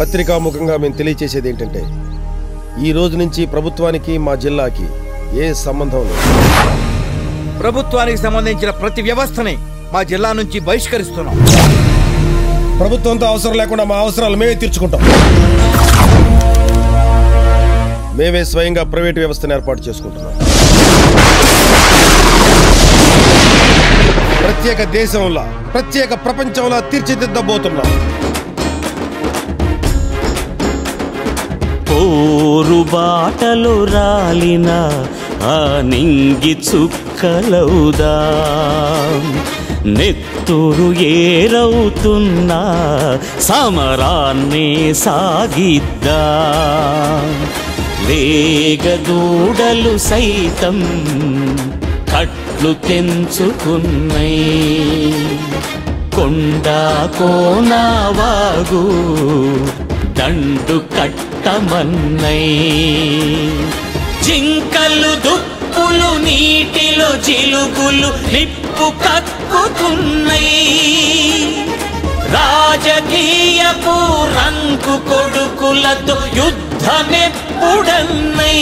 పత్రికాముఖంగా మేము తెలియచేసేది ఏంటంటే ఈ రోజు నుంచి ప్రభుత్వానికి మా జిల్లాకి ఏ సంబంధం లేదు. ప్రభుత్వానికి సంబంధించిన ప్రతి వ్యవస్థని మా జిల్లా నుంచి బహిష్కరిస్తున్నాం. ప్రభుత్వంతో అవసరం లేకుండా మా అవసరాలు మేమే తీర్చుకుంటాం. మేమే స్వయంగా ప్రైవేట్ వ్యవస్థను ఏర్పాటు చేసుకుంటున్నాం. ప్రత్యేక దేశంలా ప్రత్యేక ప్రపంచంలా తీర్చిదిద్దబోతున్నాం. పోరు బాటలు రాలిన ఆ నింగి చుక్కలవుదా, నెత్తురు ఏరవుతున్న సమరాన్ని సాగిద్దా. వేగదూడలు సైతం కట్లు తెంచుకున్నై, కొండా కోనావాగు దండు కట్టమన్నై. జింకలు దుప్పులు నీటిలో జిలుగులు నిప్పు కక్కుతున్నై. రాజకీయపు రంకు కొడుకులతో యుద్ధమెప్పుడన్నై.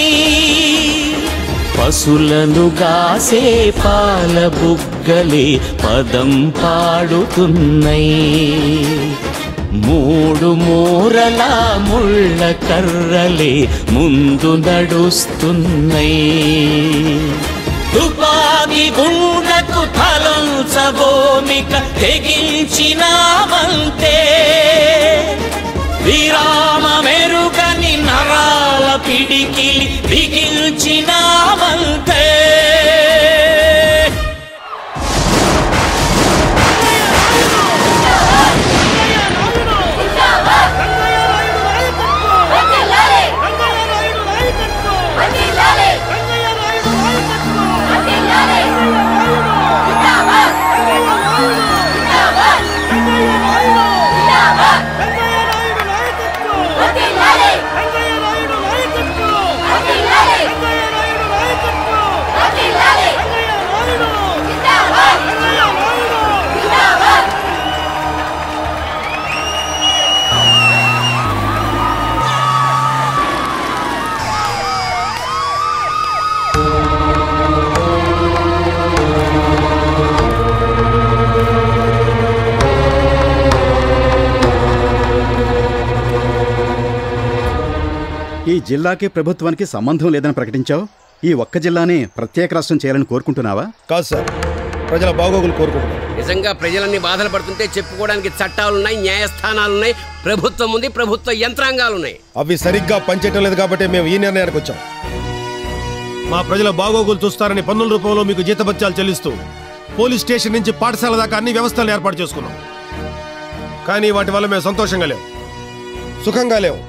పశులను గాసే పాల బుగ్గలే పదం పాడుతున్నై. మూడు మూరల ముళ్ళ కర్రలే ముందు నడుస్తున్నై. తుపాకి గుండకు తలంచబోమిక తెగించినామంతే. విరామ మెరుగని నరాల పిడికిలి బిగించినామంతే. ఈ జిల్లాకి ప్రభుత్వానికి సంబంధం లేదని ప్రకటించావు. ఈ ఒక్క జిల్లాని ప్రత్యేక రాష్ట్రం చేయాలని కోరుకుంటున్నావా? కాదు సార్, ప్రజల బాగోగులు కోరుకుంటున్నాం. నిజంగా ప్రజలన్నీ బాధలు పడుతుంటే చెప్పుకోవడానికి చట్టాలున్నాయి, న్యాయస్థానాలున్నాయి, ప్రభుత్వం ఉంది, ప్రభుత్వ యంత్రాంగాలున్నాయి. అవి సరిగ్గా పనిచేయటం లేదు కాబట్టి మేము ఈ నిర్ణయానికి వచ్చాం. మా ప్రజల బాగోగులు చూస్తారని పన్నుల రూపంలో మీకు జీతభత్యాలు చెల్లిస్తూ పోలీస్ స్టేషన్ నుంచి పాఠశాల దాకా అన్ని వ్యవస్థలను ఏర్పాటు చేసుకున్నాం. కానీ వాటి వల్ల మేము సంతోషంగా లేవు, సుఖంగా లేవు.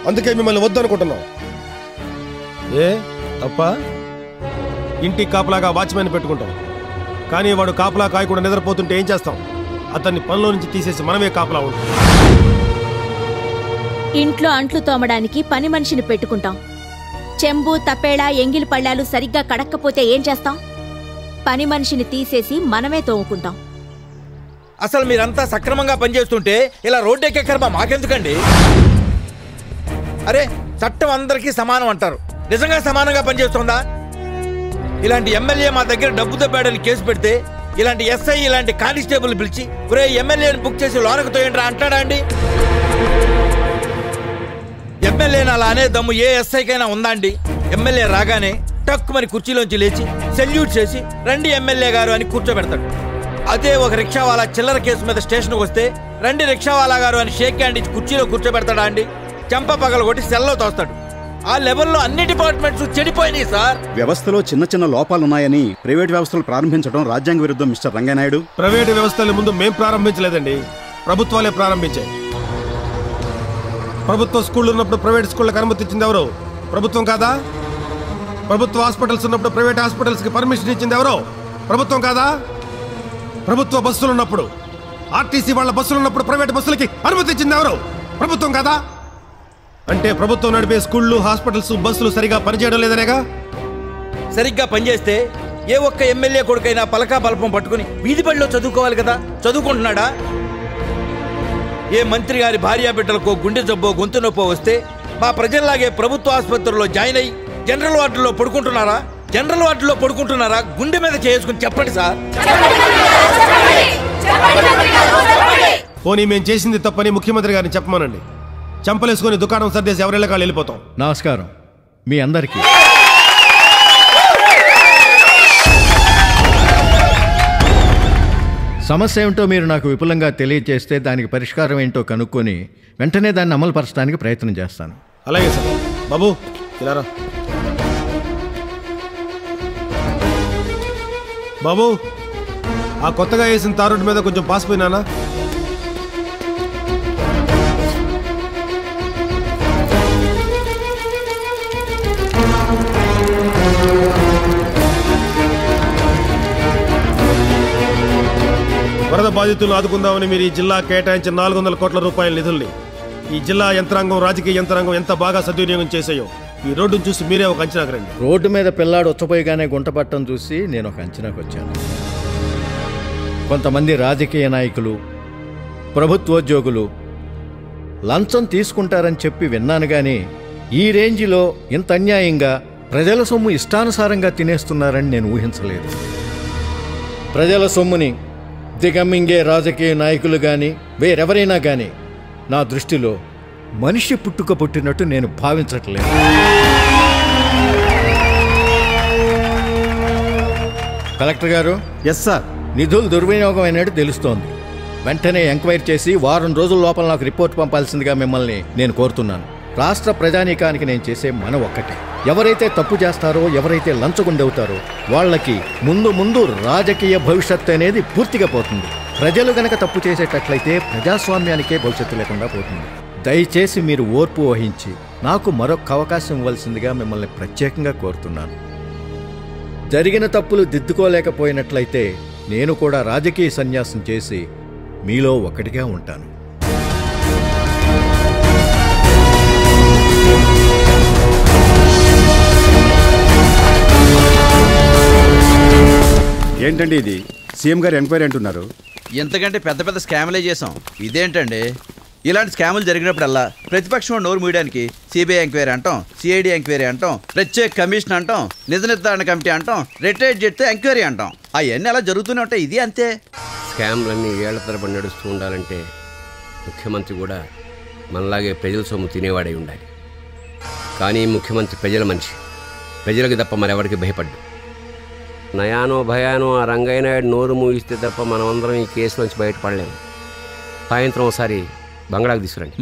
అందుకే మిమ్మల్ని వద్దనుకుంటున్నాం. ఏ తప్ప? ఇంటి కాపలాగా వాచ్మెన్ పెట్టుకుంటాం, కానీ వాడు కాపలా కాయకుండా నిద్రపోతుంటే ఏం చేస్తాం? అతన్ని పనిలో నుంచి తీసేసి మనమే కాపలా ఉంటాం. ఇంట్లో అంట్లు తోమడానికి పని మనిషిని పెట్టుకుంటాం. చెంబు తప్పేళా ఎంగిలి పళ్ళాలు సరిగ్గా కడక్కపోతే ఏం చేస్తాం? పని మనిషిని తీసేసి మనమే తోముకుంటాం. అసలు మీరంతా సక్రమంగా పనిచేస్తుంటే ఇలా రోడ్డెక్కే కర్మ మాకెందుకండి? అరే, చట్టం అందరికీ సమానం అంటారు. నిజంగా సమానంగా పనిచేస్తుందా? ఇలాంటి ఎమ్మెల్యే మా దగ్గర డబ్బుతో పేడని కేసు పెడితే ఇలాంటి ఎస్ఐ ఇలాంటి కానిస్టేబుల్ పిలిచి ఒరే ఎమ్మెల్యేని బుక్ చేసి లోనకు తోయండి అంటాడా అండి? ఎమ్మెల్యేని అలా అనే దమ్ము ఏ ఎస్ఐకైనా ఉందా అండి? ఎమ్మెల్యే రాగానే టక్కుమని కుర్చీలోంచి లేచి సెల్యూట్ చేసి రండి ఎమ్మెల్యే గారు అని కూర్చోబెడతాడు. అదే ఒక రిక్షావాలా చిల్లర కేసు మీద స్టేషన్కి వస్తే రండి రిక్షావాలా గారు అని షేక్ హ్యాండ్ ఇచ్చి కుర్చీలో కూర్చోబెడతాడా అండి? చెంప పగల కొట్టి సెల్లో తోస్తాడు. ఆ లెవెల్లో అన్ని డిపార్ట్మెంట్స్ చెడిపోయినాయి సార్. వ్యవస్థలో చిన్న చిన్న లోపాలున్నాయని ప్రైవేట్ వ్యవస్థలు ప్రారంభించడం రాజ్యాంగ విరుద్ధం మిస్టర్ రంగనాయుడు. ప్రైవేటు వ్యవస్థల ముందు మేం ప్రారంభించలేదండి, ప్రభుత్వాలే ప్రారంభించాయి. ప్రభుత్వ స్కూళ్ళు ఉన్నప్పుడు ప్రైవేట్ స్కూళ్ళకి అనుమతి ఇచ్చింది ఎవరు? ప్రభుత్వం కాదా? ప్రభుత్వ హాస్పిటల్స్ ఉన్నప్పుడు ప్రైవేట్ హాస్పిటల్స్కి పర్మిషన్ ఇచ్చింది ఎవరో? ప్రభుత్వం కాదా? ప్రభుత్వ బస్సులు ఉన్నప్పుడు ఆర్టీసీ వాళ్ళ బస్సులు ఉన్నప్పుడు ప్రైవేట్ బస్సులకి అనుమతి ఇచ్చింది ఎవరు? ప్రభుత్వం కాదా? అంటే ప్రభుత్వం నడిపే స్కూళ్ళు, హాస్పిటల్స్, బస్సులు సరిగా పనిచేయడం లేదనేగా? సరిగ్గా పనిచేస్తే ఏ ఒక్క ఎమ్మెల్యే కొడుకైనా పలకా బలపం పట్టుకుని వీధి బడిలో చదువుకోవాలి కదా. చదువుకుంటున్నాడా? ఏ మంత్రి గారి భార్యా బిడ్డలకో గుండె జబ్బో గొంతు నొప్పో వస్తే మా ప్రజల్లాగే ప్రభుత్వ ఆసుపత్రుల్లో జాయిన్ అయ్యి జనరల్ వార్డులో పడుకుంటున్నారా? జనరల్ వార్డులో పడుకుంటున్నారా? గుండె మీద చేసుకుని చెప్పండి సార్. పోనీ మేము చేసింది తప్పని ముఖ్యమంత్రి గారిని చెప్పమనండి. చంపలేసుకుని దుకాణం సర్దేసి ఎవరిళ్ళ కాళ్ళు వెళ్ళిపోతాం. నమస్కారం మీ అందరికీ. సమస్య ఏమిటో మీరు నాకు విపులంగా తెలియజేస్తే దానికి పరిష్కారం ఏంటో కనుక్కొని వెంటనే దాన్ని అమలుపరచడానికి ప్రయత్నం చేస్తాను. అలాగే సార్. బాబు ఇలారా. బాబు ఆ కొత్తగా వేసిన తారుడు మీద కొంచెం పాసిపోయినానా? వరద బాధితులను ఆదుకుందామని మీరు ఈ జిల్లా కేటాయించిన 400 కోట్ల రూపాయల నిధుల్ని ఈ జిల్లా యంత్రాంగం, రాజకీయ యంత్రాంగం ఎంత బాగా సద్వినియోగం చేసాయో ఈ రోడ్డును చూసి మీరే ఒక అంచనాకు రండి. రోడ్డు మీద పిల్లాడు ఉచ్చపోయిగానే గుంట పట్టడం చూసి నేను ఒక అంచనాకు వచ్చాను. కొంతమంది రాజకీయ నాయకులు, ప్రభుత్వోద్యోగులు లంచం తీసుకుంటారని చెప్పి విన్నాను కానీ ఈ రేంజ్లో ఇంత అన్యాయంగా ప్రజల సొమ్ము ఇష్టానుసారంగా తినేస్తున్నారని నేను ఊహించలేదు. ప్రజల సొమ్ముని దిగమింగే రాజకీయ నాయకులు కానీ వేరెవరైనా కానీ నా దృష్టిలో మనిషి పుట్టుక పుట్టినట్టు నేను భావించట్లేదు. కలెక్టర్ గారు. Yes sir. నిధులు దుర్వినియోగం అయినట్టు తెలుస్తోంది. వెంటనే ఎంక్వైరీ చేసి వారం రోజుల లోపల నాకు రిపోర్ట్ పంపాల్సిందిగా మిమ్మల్ని నేను కోరుతున్నాను. రాష్ట్ర ప్రజానీకానికి నేను చేసే మన ఒక్కటే, ఎవరైతే తప్పు చేస్తారో, ఎవరైతే లంచగొండవుతారో వాళ్ళకి ముందు రాజకీయ భవిష్యత్తు అనేది పూర్తిగా పోతుంది. ప్రజలు గనక తప్పు చేసేటట్లయితే ప్రజాస్వామ్యానికే భవిష్యత్తు లేకుండా పోతుంది. దయచేసి మీరు ఓర్పు వహించి నాకు మరొక అవకాశం ఇవ్వాల్సిందిగా మిమ్మల్ని ప్రత్యేకంగా కోరుతున్నాను. జరిగిన తప్పులు దిద్దుకోలేకపోయినట్లయితే నేను కూడా రాజకీయ సన్యాసం చేసి మీలో ఒకటిగా ఉంటాను. ఏంటండి ఇది? సీఎం గారు ఎంక్వైరీ అంటున్నారు. ఎంతకంటే పెద్ద పెద్ద స్కాములే చేసాం. ఇదేంటండి? ఇలాంటి స్కాములు జరిగినప్పుడల్లా ప్రతిపక్షం నోరు మూయడానికి సిబిఐ ఎంక్వైరీ అంటాం, సిఐడి ఎంక్వైరీ అంటాం, ప్రత్యేక కమిషన్ అంటాం, నిజ నిర్ధారణ కమిటీ అంటాం, రిటైర్డ్ చేస్తే ఎంక్వైరీ అంటాం. అవన్నీ అలా జరుగుతూనే ఉంటాయి. ఇది అంతే. స్కామ్లన్నీ ఏళ్ల తరబడి నడుస్తూ ఉండాలంటే ముఖ్యమంత్రి కూడా మనలాగే ప్రజల సొమ్ము తినేవాడై ఉండాలి. కానీ ముఖ్యమంత్రి ప్రజల మనిషి, ప్రజలకు తప్ప మరెవరికి భయపడ్డు. నయానో భయానో ఆ రంగయ్యనాయుడు నోరు మూయిస్తే తప్ప మనమందరం ఈ కేసు నుంచి బయటపడలేము. సాయంత్రం ఒకసారి బంగ్లాకు తీసుకురండి.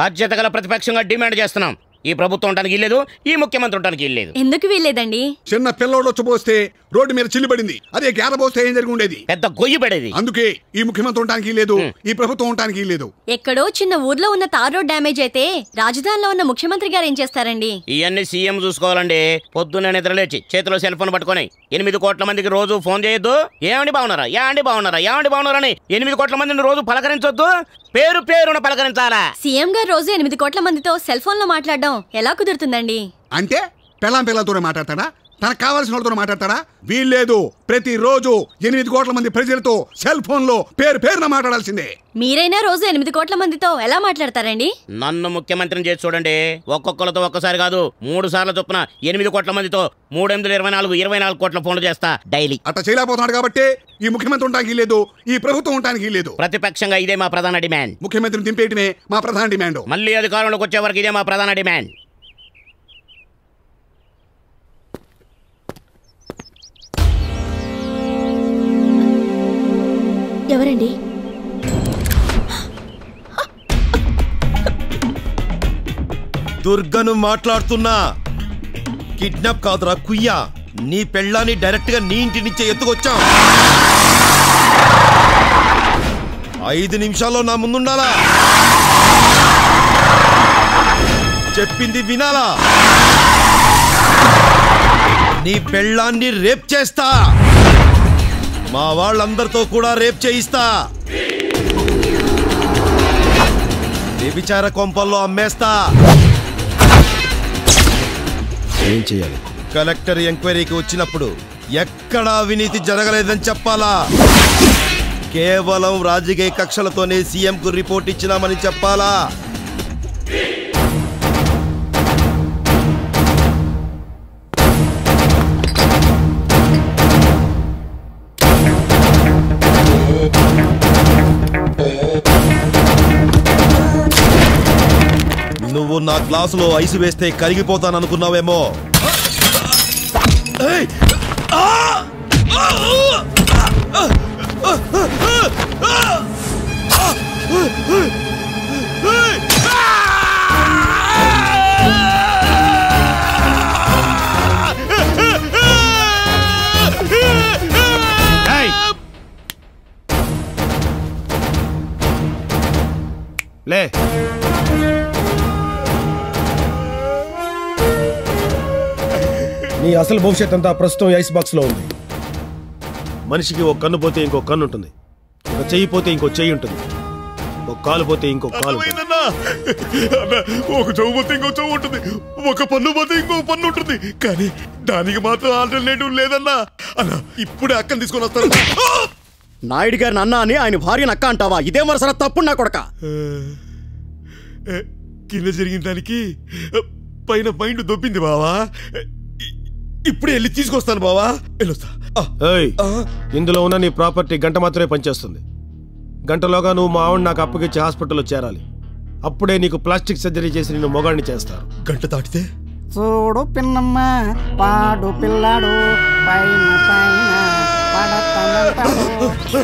బాధ్యత గల ప్రతిపక్షంగా డిమాండ్ చేస్తున్నాం. ఈ ప్రభుత్వం ఉండడానికి ఇల్లేదు, ఈ ముఖ్యమంత్రి ఉండడానికి ఇల్లేదు. ఎందుకు వీల్లేదండి? చిన్న పిల్లోడు వచ్చి రోడ్డు మీద చిల్లిపడింది. అదే గ్యార పోస్తే ఏం జరిగి ఉండేది? పెద్ద గొయ్యి పడేది. అందుకే ఈ ముఖ్యమంత్రి ఉండడానికి లేదు, ఈ ప్రభుత్వం ఉండడానికి లేదు. ఎక్కడో చిన్న ఊర్లో ఉన్న తార్ రోడ్ డ్యామేజ్ అయితే రాజధానిలో ఉన్న ముఖ్యమంత్రి గారు ఏం చేస్తారండి? ఇవన్నీ సీఎం చూసుకోవాలండి. పొద్దున్నే నిద్రలేచి చేతిలో సెల్ ఫోన్ పట్టుకొని 8 కోట్ల మందికి రోజు ఫోన్ చేయొద్దు. ఏమండి బాగున్నారా, ఏమండి బాగున్నారా, ఏమండి బాగున్నారని 8 కోట్ల మందిని రోజు పలకరించొద్దు. పేరు పేరున పలకరించాలా? సీఎం గారు రోజు 8 కోట్ల మందితో సెల్ ఫోన్ లో మాట్లాడడం ఎలా కుదురుతుందండి? అంటే పిల్లలతోనే మాట్లాడతాడా? తనకు కావాల్సిన వాళ్ళతో మాట్లాడతాడా? వీల్లేదు. ప్రతిరోజు 8 కోట్ల మంది ప్రజలతో సెల్ ఫోన్ లో పేరున మాట్లాడాల్సిందే. మీరైనా రోజు 8 కోట్ల మందితో ఎలా మాట్లాడతారండి? నన్ను ముఖ్యమంత్రిని చేసి చూడండి. ఒక్కొక్కరితో ఒక్కసారి కాదు 3 సార్లు చొప్పున 8 కోట్ల మందితో 3 8 24 కోట్ల ఫోన్లు చేస్తా డైలీ. అట్లా చేయలేకపోతున్నాడు కాబట్టి ఈ ముఖ్యమంత్రి ఉండడానికి లేదు, ఈ ప్రభుత్వం ఉండడానికి లేదు. ప్రతిపక్షంగా ఇదే మా ప్రధాన డిమాండ్. ముఖ్యమంత్రిని దింపేయటమే మా ప్రధాన డిమాండ్. మళ్ళీ అధికారంలోకి వచ్చే వరకు ఇదే మా ప్రధాన డిమాండ్. ఎవరండి? దుర్గను మాట్లాడుతున్నా. కిడ్నాప్ కాదురా కుయ్యా. నీ పెళ్ళాన్ని డైరెక్ట్ గా నీ ఇంటి నుంచే ఎత్తుకొచ్చాం. 5 నిమిషాల్లో నా ముందుండాలా? చెప్పింది వినాలా? నీ పెళ్ళాన్ని రేప్ చేస్తా. మా వాళ్ళందరితో కూడా రేప్ చేయిస్తా. వ్యభిచార కొంపల్లో అమ్మేస్తా. ఏం చేయాలి? కలెక్టర్ ఎంక్వైరీకి వచ్చినప్పుడు ఎక్కడా అవినీతి జరగలేదని చెప్పాలా? కేవలం రాజకీయ కక్షలతోనే సీఎంకు రిపోర్ట్ ఇచ్చినామని చెప్పాలా? నువ్వు నా గ్లాసులో ఐసు వేస్తే కరిగిపోతాననుకున్నావేమో. లే నీ అసలు భవిష్యత్ అంతా ప్రస్తుతం ఐస్ బాక్స్ లో ఉంది. మనిషికి ఒక కన్ను పోతే ఇంకో కన్ను ఉంటుంది, ఒక చెయ్యి పోతే ఇంకో చెయ్యి ఉంటుంది, ఒక కాలు పోతే ఇంకో కాలు ఉంటుంది. ఒక చెవు పోతే ఇంకో చెవు ఉంటుంది, ఒక పన్ను పోతే ఇంకో పన్ను ఉంటుంది. కానీ దానికి మాత్రం ఆల్టర్నేటివ్ లేదన్నా. అన్నా ఇప్పుడే అక్కని తీసుకొని వస్తాను. నాయుడు గారిని అన్న అని ఆయన భార్యను అక్క అంటావా? ఇదే వరుస తప్పుడు నా కొడక. కింద జరిగిన దానికి పైన మైండ్ దొబ్బింది బావా. ఇప్పుడే వెళ్ళి తీసుకొస్తాను బావా. వెళ్ళొస్తా. ఇందులో ఉన్న నీ ప్రాపర్టీ గంట మాత్రమే పనిచేస్తుంది. గంటలోగా నువ్వు మా ఆవిడ నాకు అప్పగిచ్చి హాస్పిటల్లో చేరాలి. అప్పుడే నీకు ప్లాస్టిక్ సర్జరీ చేసి నిన్ను మొగాడిని చేస్తారు. గంట దాటితే చూడు పిన్నమ్మ పాడు పిల్లాడు పైన పైన పడతానంటాడు.